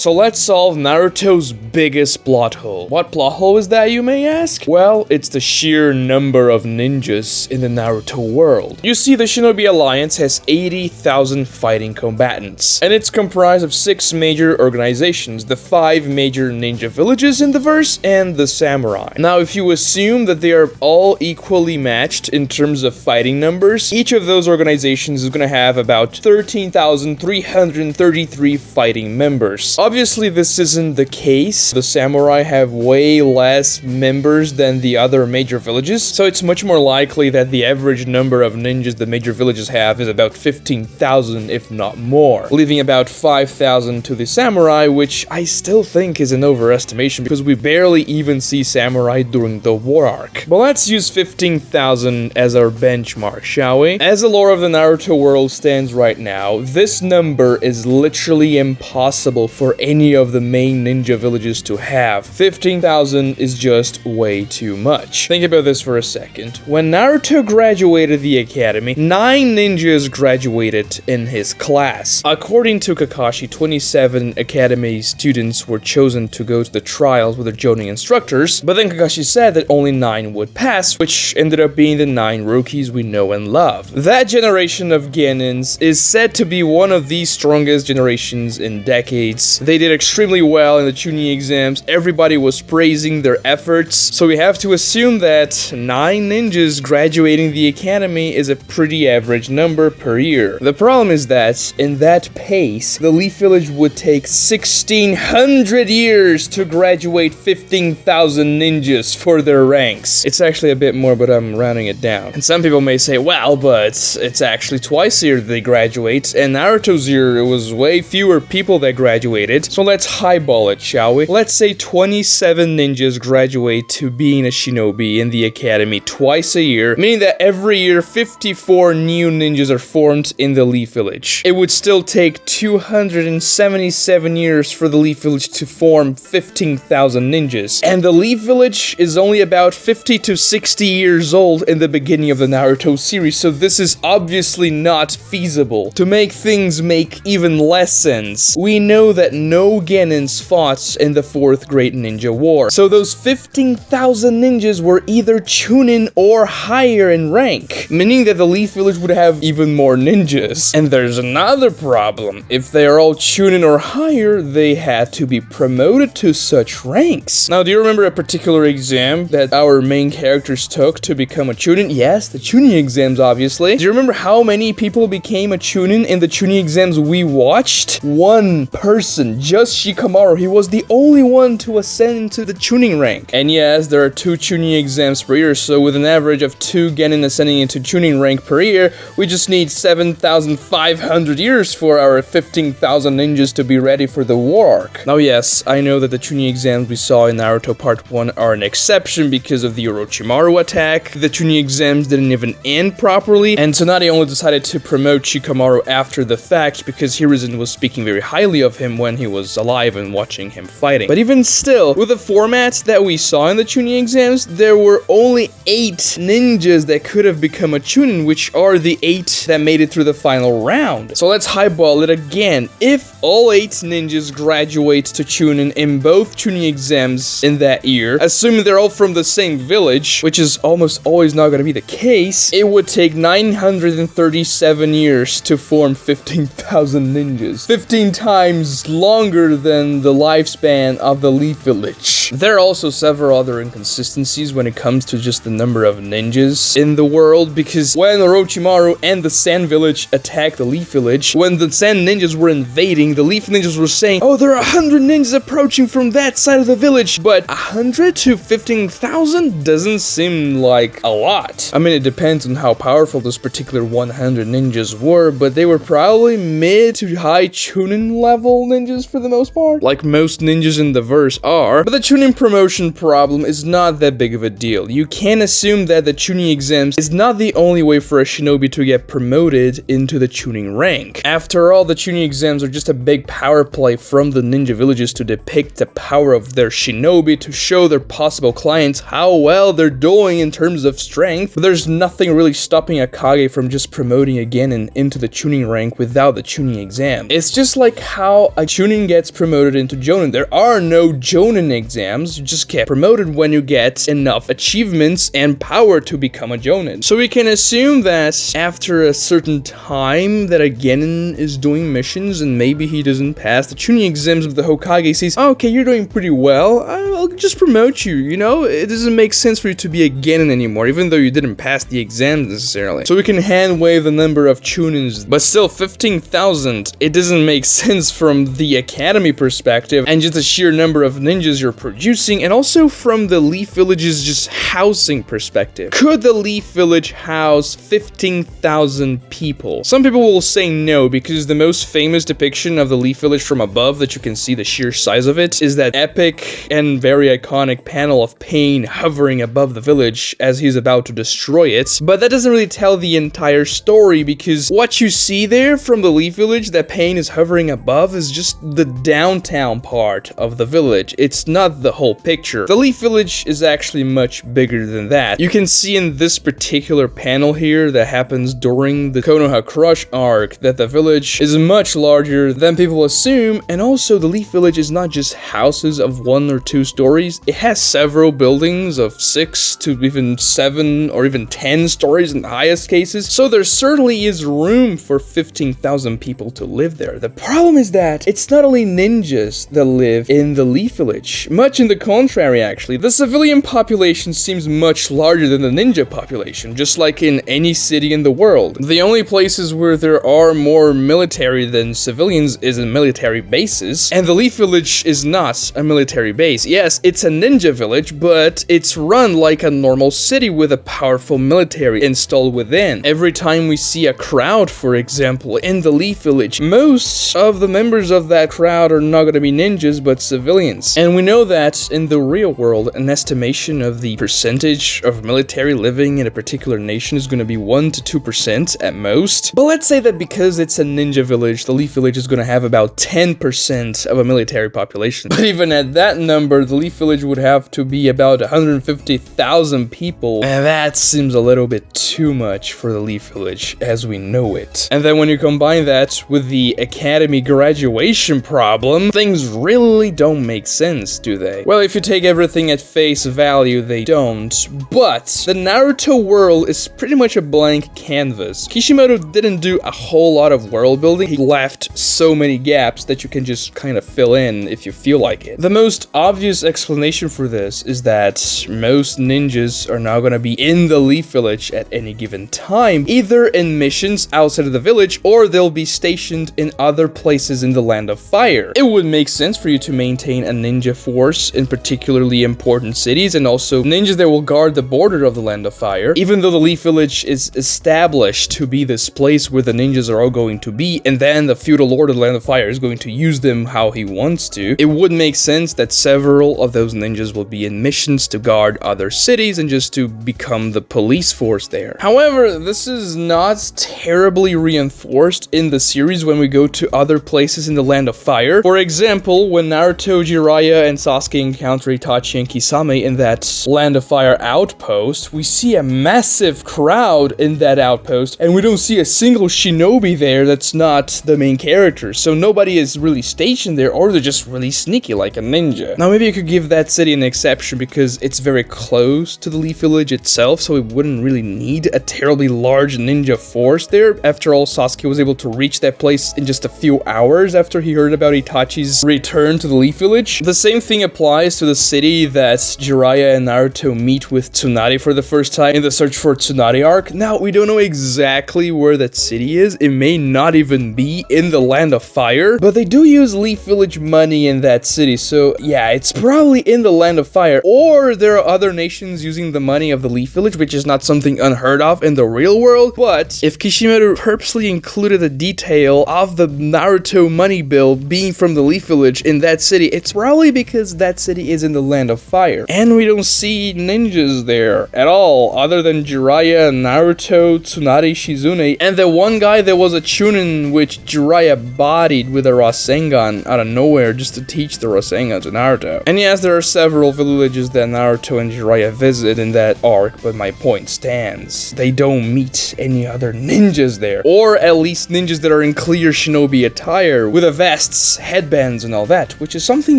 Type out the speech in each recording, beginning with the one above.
So let's solve Naruto's biggest plot hole. What plot hole is that, you may ask? Well, it's the sheer number of ninjas in the Naruto world. You see, the Shinobi Alliance has 80,000 fighting combatants, and it's comprised of 6 major organizations, the 5 major ninja villages in the verse, and the samurai. Now, if you assume that they are all equally matched in terms of fighting numbers, each of those organizations is going to have about 13,333 fighting members. Obviously, this isn't the case. The samurai have way less members than the other major villages, so it's much more likely that the average number of ninjas the major villages have is about 15,000, if not more, leaving about 5,000 to the samurai, which I still think is an overestimation because we barely even see samurai during the war arc. But let's use 15,000 as our benchmark, shall we? As the lore of the Naruto world stands right now, this number is literally impossible for any of the main ninja villages to have. 15,000 is just way too much. Think about this for a second. When Naruto graduated the academy, 9 ninjas graduated in his class. According to Kakashi, 27 academy students were chosen to go to the trials with their Jonin instructors, but then Kakashi said that only 9 would pass, which ended up being the 9 rookies we know and love. That generation of Genins is said to be one of the strongest generations in decades. They did extremely well in the Chunin exams, everybody was praising their efforts, so we have to assume that 9 ninjas graduating the academy is a pretty average number per year. The problem is that, in that pace, the Leaf Village would take 1,600 years to graduate 15,000 ninjas for their ranks. It's actually a bit more, but I'm rounding it down. And some people may say, well, but it's actually twice a year that they graduate, and Naruto's year, it was way fewer people that graduated, so let's highball it, shall we? Let's say 27 ninjas graduate to being a shinobi in the academy twice a year, meaning that every year 54 new ninjas are formed in the Leaf Village. It would still take 277 years for the Leaf Village to form 15,000 ninjas, and the Leaf Village is only about 50 to 60 years old in the beginning of the Naruto series, so this is obviously not feasible. To make things make even less sense, we know that no Genins fought in the 4th Great Ninja War, so those 15,000 ninjas were either Chunin or higher in rank, meaning that the Leaf Village would have even more ninjas. And there's another problem. If they are all Chunin or higher, they had to be promoted to such ranks. Now, do you remember a particular exam that our main characters took to become a Chunin? Yes, the Chunin exams, obviously. Do you remember how many people became a Chunin in the Chunin exams we watched? One person, just Shikamaru. He was the only one to ascend into the Chunin rank. And yes, there are 2 Chunin exams per year, so with an average of 2 Genin ascending into Chunin rank per year, we just need 7,500 years for our 15,000 ninjas to be ready for the war arc. Now yes, I know that the Chunin exams we saw in Naruto Part 1 are an exception because of the Orochimaru attack. The Chunin exams didn't even end properly, and Tsunade only decided to promote Shikamaru after the fact because Hiruzen was speaking very highly of him when he was alive and watching him fighting. But even still, with the formats that we saw in the Chunin exams, there were only 8 ninjas that could have become a Chunin, which are the 8 that made it through the final round. So let's highball it again. If all 8 ninjas graduate to Chunin in both Chunin exams in that year, assuming they're all from the same village, which is almost always not going to be the case, it would take 937 years to form 15,000 ninjas. 15 times longer than the lifespan of the Leaf Village. There are also several other inconsistencies when it comes to just the number of ninjas in the world, because when Orochimaru and the Sand Village attacked the Leaf Village, when the Sand Ninjas were invading, the Leaf Ninjas were saying, oh, there are 100 ninjas approaching from that side of the village, but 100 to 15,000 doesn't seem like a lot. I mean, it depends on how powerful those particular 100 ninjas were, but they were probably mid to high Chunin level ninjas for the most part, like most ninjas in the verse are. But the Chunin promotion problem is not that big of a deal. You can assume that the Chunin exams is not the only way for a shinobi to get promoted into the Chunin rank. After all, the Chunin exams are just a big power play from the ninja villages to depict the power of their shinobi, to show their possible clients how well they're doing in terms of strength. But there's nothing really stopping Akage from just promoting again and into the Chunin rank without the Chunin exam. It's just like how a Chunin Chunin gets promoted into Jonin. There are no Jonin exams, you just get promoted when you get enough achievements and power to become a Jonin. So we can assume that after a certain time that a Genin is doing missions and maybe he doesn't pass the Chunin exams, but the Hokage says, oh, okay, you're doing pretty well, I'll just promote you, you know? It doesn't make sense for you to be a Genin anymore, even though you didn't pass the exams necessarily. So we can hand wave the number of Chunins, but still 15,000, it doesn't make sense from the academy perspective and just the sheer number of ninjas you're producing, and also from the Leaf Village's just housing perspective. Could the Leaf Village house 15,000 people? Some people will say no, because the most famous depiction of the Leaf Village from above that you can see the sheer size of it is that epic and very iconic panel of Pain hovering above the village as he's about to destroy it. But that doesn't really tell the entire story, because what you see there from the Leaf Village that Pain is hovering above is just the downtown part of the village. It's not the whole picture. The Leaf Village is actually much bigger than that. You can see in this particular panel here that happens during the Konoha Crush arc that the village is much larger than people assume, and also the Leaf Village is not just houses of 1 or 2 stories. It has several buildings of 6 to even 7 or even 10 stories in the highest cases, so there certainly is room for 15,000 people to live there. The problem is that it's not only ninjas that live in the Leaf Village. Much in the contrary, actually. The civilian population seems much larger than the ninja population, just like in any city in the world. The only places where there are more military than civilians is in military bases, and the Leaf Village is not a military base. Yes, it's a ninja village, but it's run like a normal city with a powerful military installed within. Every time we see a crowd, for example, in the Leaf Village, most of the members of that crowd are not going to be ninjas, but civilians. And we know that in the real world, an estimation of the percentage of military living in a particular nation is going to be 1 to 2% at most. But let's say that because it's a ninja village, the Leaf Village is going to have about 10% of a military population. But even at that number, the Leaf Village would have to be about 150,000 people, and that seems a little bit too much for the Leaf Village as we know it. And then when you combine that with the academy graduation problem, things really don't make sense, do they? Well, if you take everything at face value, they don't. But the Naruto world is pretty much a blank canvas. Kishimoto didn't do a whole lot of world building. He left so many gaps that you can just kind of fill in if you feel like it. The most obvious explanation for this is that most ninjas are now gonna be in the Leaf Village at any given time, either in missions outside of the village, or they'll be stationed in other places in the Land of Fire. It would make sense for you to maintain a ninja force in particularly important cities, and also ninjas that will guard the border of the Land of Fire, even though the Leaf Village is established to be this place where the ninjas are all going to be, and then the feudal lord of the Land of Fire is going to use them how he wants to. It would make sense that several of those ninjas will be in missions to guard other cities and just to become the police force there. However, this is not terribly reinforced in the series when we go to other places in the Land of Fire. For example, when Naruto, Jiraiya, and Sasuke encounter Itachi and Kisame in that Land of Fire outpost, we see a massive crowd in that outpost, and we don't see a single shinobi there that's not the main character, so nobody is really stationed there, or they're just really sneaky like a ninja. Now maybe you could give that city an exception because it's very close to the Leaf Village itself, so it wouldn't really need a terribly large ninja force there. After all, Sasuke was able to reach that place in just a few hours after he heard about Itachi's return to the Leaf Village. The same thing applies to the city that Jiraiya and Naruto meet with Tsunade for the first time in the Search for Tsunade arc. Now, we don't know exactly where that city is. It may not even be in the Land of Fire, but they do use Leaf Village money in that city, so yeah, it's probably in the Land of Fire, or there are other nations using the money of the Leaf Village, which is not something unheard of in the real world. But if Kishimoto purposely included a detail of the Naruto money bill being from the Leaf Village in that city, it's probably because that city is in the Land of Fire, and we don't see ninjas there at all, other than Jiraiya, Naruto, Tsunade, Shizune, and the one guy that was a Chunin which Jiraiya bodied with a Rasengan out of nowhere just to teach the Rasengan to Naruto. And yes, there are several villages that Naruto and Jiraiya visit in that arc, but my point stands. They don't meet any other ninjas there, or at least ninjas that are in clear shinobi attire with a vast vests, headbands, and all that, which is something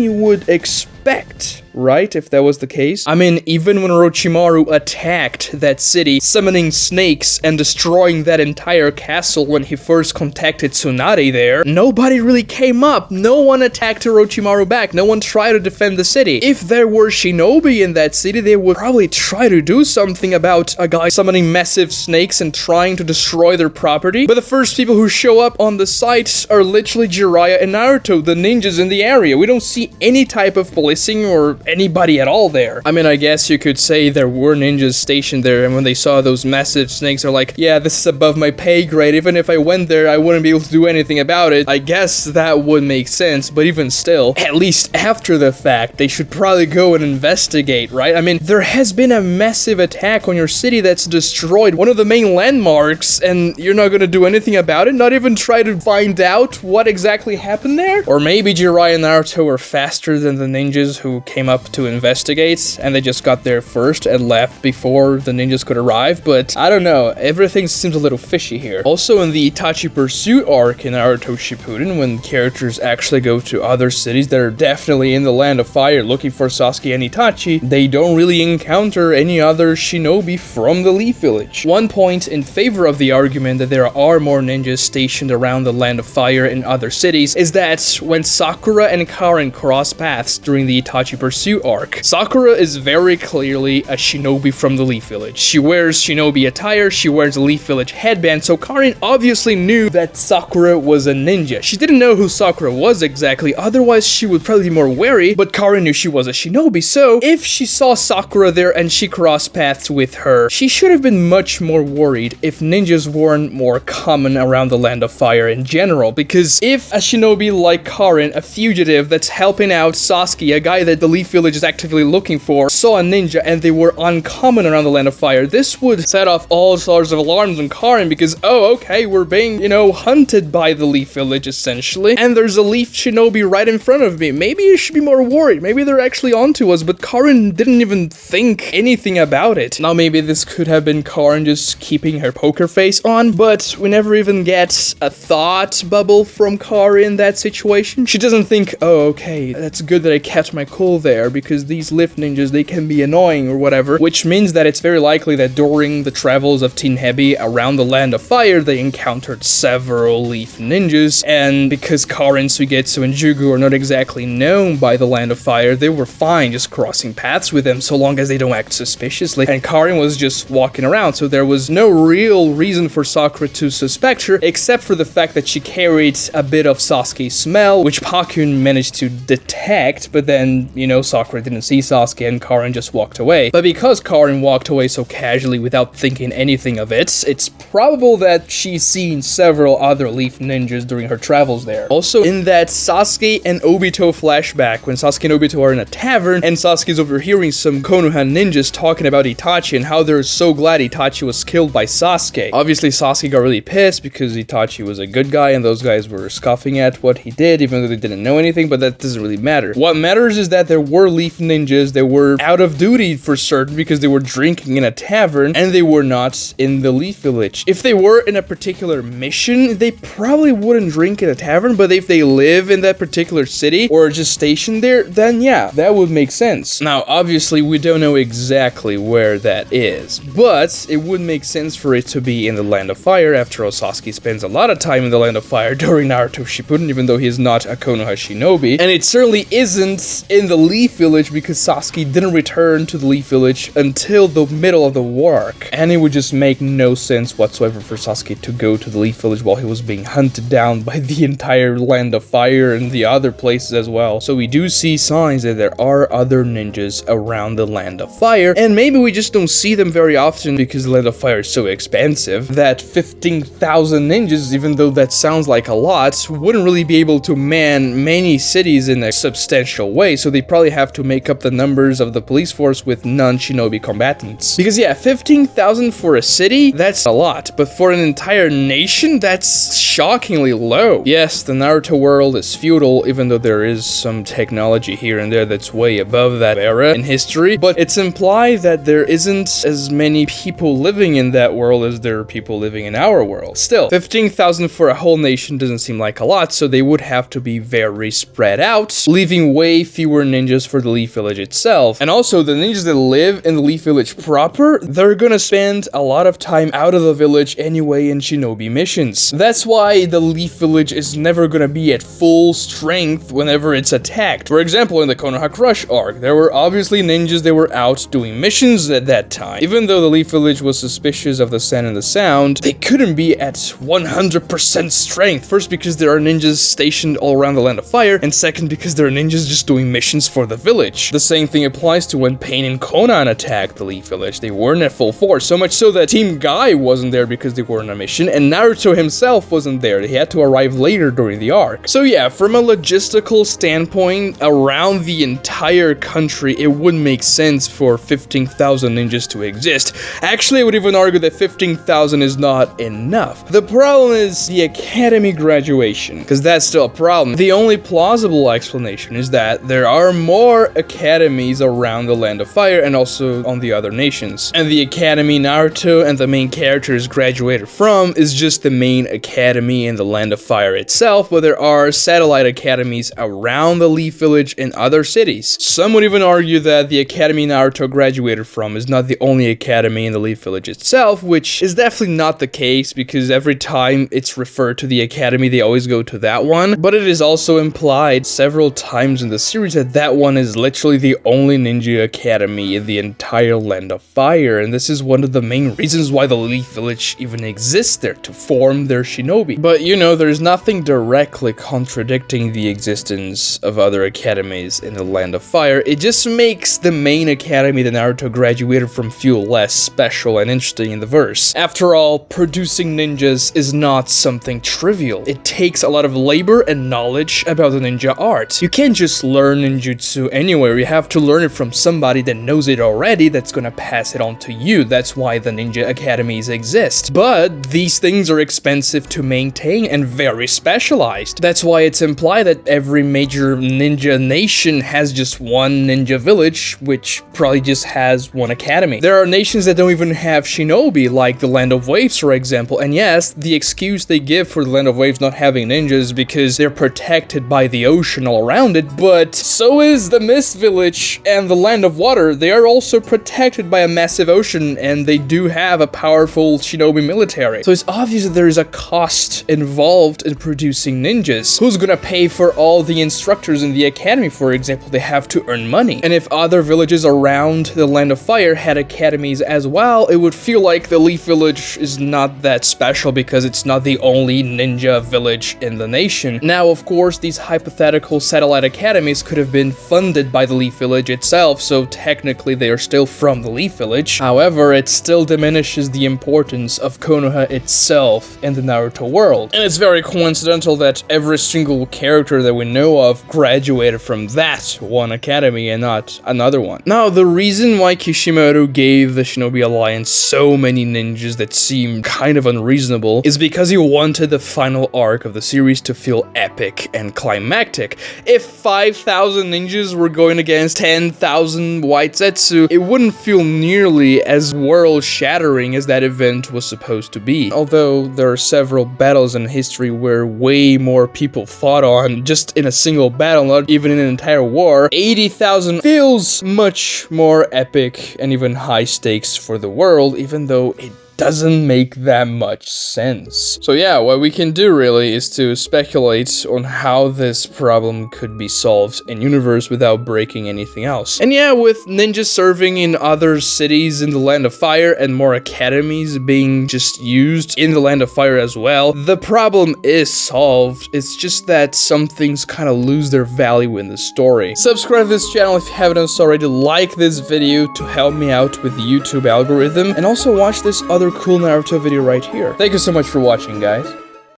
you would expect, right, if that was the case. I mean, even when Orochimaru attacked that city, summoning snakes and destroying that entire castle when he first contacted Tsunade there, nobody really came up. No one attacked Orochimaru back. No one tried to defend the city. If there were shinobi in that city, they would probably try to do something about a guy summoning massive snakes and trying to destroy their property. But the first people who show up on the site are literally Jiraiya and Naruto, the ninjas in the area. We don't see any type of policing or anybody at all there. I mean, I guess you could say there were ninjas stationed there, and when they saw those massive snakes, they're like, yeah, this is above my pay grade. Even if I went there, I wouldn't be able to do anything about it. I guess that would make sense, but even still, at least after the fact, they should probably go and investigate, right? I mean, there has been a massive attack on your city that's destroyed one of the main landmarks, and you're not gonna do anything about it? Not even try to find out what exactly happened there? Or maybe Jiraiya and Naruto are faster than the ninjas who came up to investigate, and they just got there first and left before the ninjas could arrive, but I don't know, everything seems a little fishy here. Also, in the Itachi Pursuit arc in Naruto Shippuden, when characters actually go to other cities that are definitely in the Land of Fire looking for Sasuke and Itachi, they don't really encounter any other shinobi from the Leaf Village. One point in favor of the argument that there are more ninjas stationed around the Land of Fire in other cities is that when Sakura and Karen cross paths during the Itachi Pursuit arc, Sakura is very clearly a shinobi from the Leaf Village. She wears shinobi attire, she wears a Leaf Village headband, so Karen obviously knew that Sakura was a ninja. She didn't know who Sakura was exactly, otherwise she would probably be more wary, but Karen knew she was a shinobi, so if she saw Sakura there and she crossed paths with her, she should have been much more worried if ninjas weren't more common around the Land of Fire in general, because if a shinobi like Karen, a fugitive that's helping out Sasuke, a guy that the Leaf Village is actively looking for, saw a ninja and they were uncommon around the Land of Fire, this would set off all sorts of alarms on Karen because, oh, okay, we're being, hunted by the Leaf Village essentially, and there's a Leaf Shinobi right in front of me. Maybe you should be more worried. Maybe they're actually onto us, but Karen didn't even think anything about it. Now, maybe this could have been Karen just keeping her poker face on, but we never even get a thought bubble from Karen in that situation. She doesn't think, oh, okay, that's good that I kept my cool there because these Leaf ninjas, they can be annoying or whatever, which means that it's very likely that during the travels of Teen Hebi around the Land of Fire, they encountered several Leaf ninjas, and because Karen, Suigetsu, and Jugu are not exactly known by the Land of Fire, they were fine just crossing paths with them so long as they don't act suspiciously, and Karen was just walking around, so there was no real reason for Sakura to suspect her, except for the fact that she carried a bit of Sasuke's smell, which Pakun managed to detect, but then, Sakura didn't see Sasuke and Karen just walked away. But because Karen walked away so casually without thinking anything of it, it's probable that she's seen several other Leaf ninjas during her travels there. Also, in that Sasuke and Obito flashback, when Sasuke and Obito are in a tavern, and Sasuke's overhearing some Konoha ninjas talking about Itachi and how they're so glad Itachi was killed by Sasuke. Obviously, Sasuke got really pissed because Itachi was a good guy and those guys were scoffing at what he did, even though they didn't know anything, but that doesn't really matter. What matters is that there were Leaf ninjas that were out of duty for certain because they were drinking in a tavern and they were not in the Leaf Village. If they were in a particular mission, they probably wouldn't drink in a tavern, but if they live in that particular city or just stationed there, then yeah, that would make sense. Now, obviously, we don't know exactly where that is, but it would make sense for it to be in the Land of Fire. After all, Sasuke spends a lot of time in the Land of Fire during Naruto Shippuden, even though he is not a Konoha shinobi, and it certainly isn't in the Leaf Village because Sasuke didn't return to the Leaf Village until the middle of the war arc, and it would just make no sense whatsoever for Sasuke to go to the Leaf Village while he was being hunted down by the entire Land of Fire and the other places as well. So we do see signs that there are other ninjas around the Land of Fire, and maybe we just don't see them very often because the Land of Fire is so expansive that 15,000 ninjas, even though that sounds like a lot, wouldn't really be able to man many cities in a substantial way, so they probably have to make up the numbers of the police force with non-shinobi combatants. Because yeah, 15,000 for a city, that's a lot, but for an entire nation, that's shockingly low. Yes, the Naruto world is feudal, even though there is some technology here and there that's way above that era in history, but it's implied that there isn't as many people living in that world as there are people living in our world. Still, 15,000 for a whole nation doesn't seem like a lot, so they would have to be very spread out, leaving way fewer ninjas for the Leaf Village itself. And also, the ninjas that live in the Leaf Village proper, they're gonna spend a lot of time out of the village anyway in shinobi missions. That's why the Leaf Village is never gonna be at full strength whenever it's attacked. For example, in the Konoha Crush arc, there were obviously ninjas that were out doing missions at that time. Even though the Leaf Village was suspicious of the Sand and the Sound, they couldn't be at 100% strength. First, because there are ninjas stationed all around the Land of Fire, and second, because there are ninjas just doing missions for the village. The same thing applies to when Pain and Conan attacked the Leaf Village. They weren't at full force, so much so that Team Guy wasn't there because they were on a mission, and Naruto himself wasn't there. He had to arrive later during the arc. So yeah, from a logistical standpoint, around the entire country, it wouldn't make sense for 15,000 ninjas to exist. Actually, I would even argue that 15,000 is not enough. The problem is the academy graduation, because that's still a problem. The only plausible explanation is that there are more academies around the Land of Fire and also on the other nations. And the academy Naruto and the main characters graduated from is just the main academy in the Land of Fire itself, but there are satellite academies around the Leaf Village in other cities. Some would even argue that the academy Naruto graduated from is not the only academy in the Leaf Village itself, which is definitely not the case because every time it's referred to the academy, they always go to that one. But it is also implied several times in the series that that one is literally the only ninja academy in the entire Land of Fire, and this is one of the main reasons why the Leaf Village even exists there, to form their shinobi. But you know, there's nothing directly contradicting the existence of other academies in the Land of Fire. It just makes the main academy that Naruto graduated from feel less special and interesting in the verse. After all, producing ninjas is not something trivial. It takes a lot of labor and knowledge about the ninja art. You can't just learn ninjutsu anywhere. You have to learn it from somebody that knows it already that's gonna pass it on to you. That's why the ninja academies exist. But these things are expensive to maintain and very specialized. That's why it's implied that every major ninja nation has just one ninja village, which probably just has one academy. There are nations that don't even have shinobi, like the Land of Waves, for example, and yes, the excuse they give for the Land of Waves not having ninjas is because they're protected by the ocean all around it, but so is the Mist Village and the Land of Water. They are also protected by a massive ocean, and they do have a powerful shinobi military. So it's obvious that there is a cost involved in producing ninjas. Who's gonna pay for all the instructors in the academy, for example? They have to earn money. And if other villages around the Land of Fire had academies as well, it would feel like the Leaf Village is not that special because it's not the only ninja village in the nation. Now, of course, these hypothetical satellite academies could have been funded by the Leaf Village itself, so technically they are still from the Leaf Village. However, it still diminishes the importance of Konoha itself in the Naruto world. And it's very coincidental that every single character that we know of graduated from that one academy and not another one. Now, the reason why Kishimaru gave the Shinobi Alliance so many ninjas that seem kind of unreasonable is because he wanted the final arc of the series to feel epic and climactic. If 5,000 ninjas were going against 10,000 White Zetsu, it wouldn't feel nearly as world-shattering as that event was supposed to be. Although there are several battles in history where way more people fought on just in a single battle, not even in an entire war, 80,000 feels much more epic and even high stakes for the world, even though it doesn't make that much sense. So yeah, what we can do really is to speculate on how this problem could be solved in universe without breaking anything else. And yeah, with ninjas serving in other cities in the Land of Fire and more academies being just used in the Land of Fire as well, the problem is solved. It's just that some things kind of lose their value in the story. Subscribe to this channel if you haven't already, like this video to help me out with the YouTube algorithm, and also watch this other cool Naruto video right here. Thank you so much for watching, guys.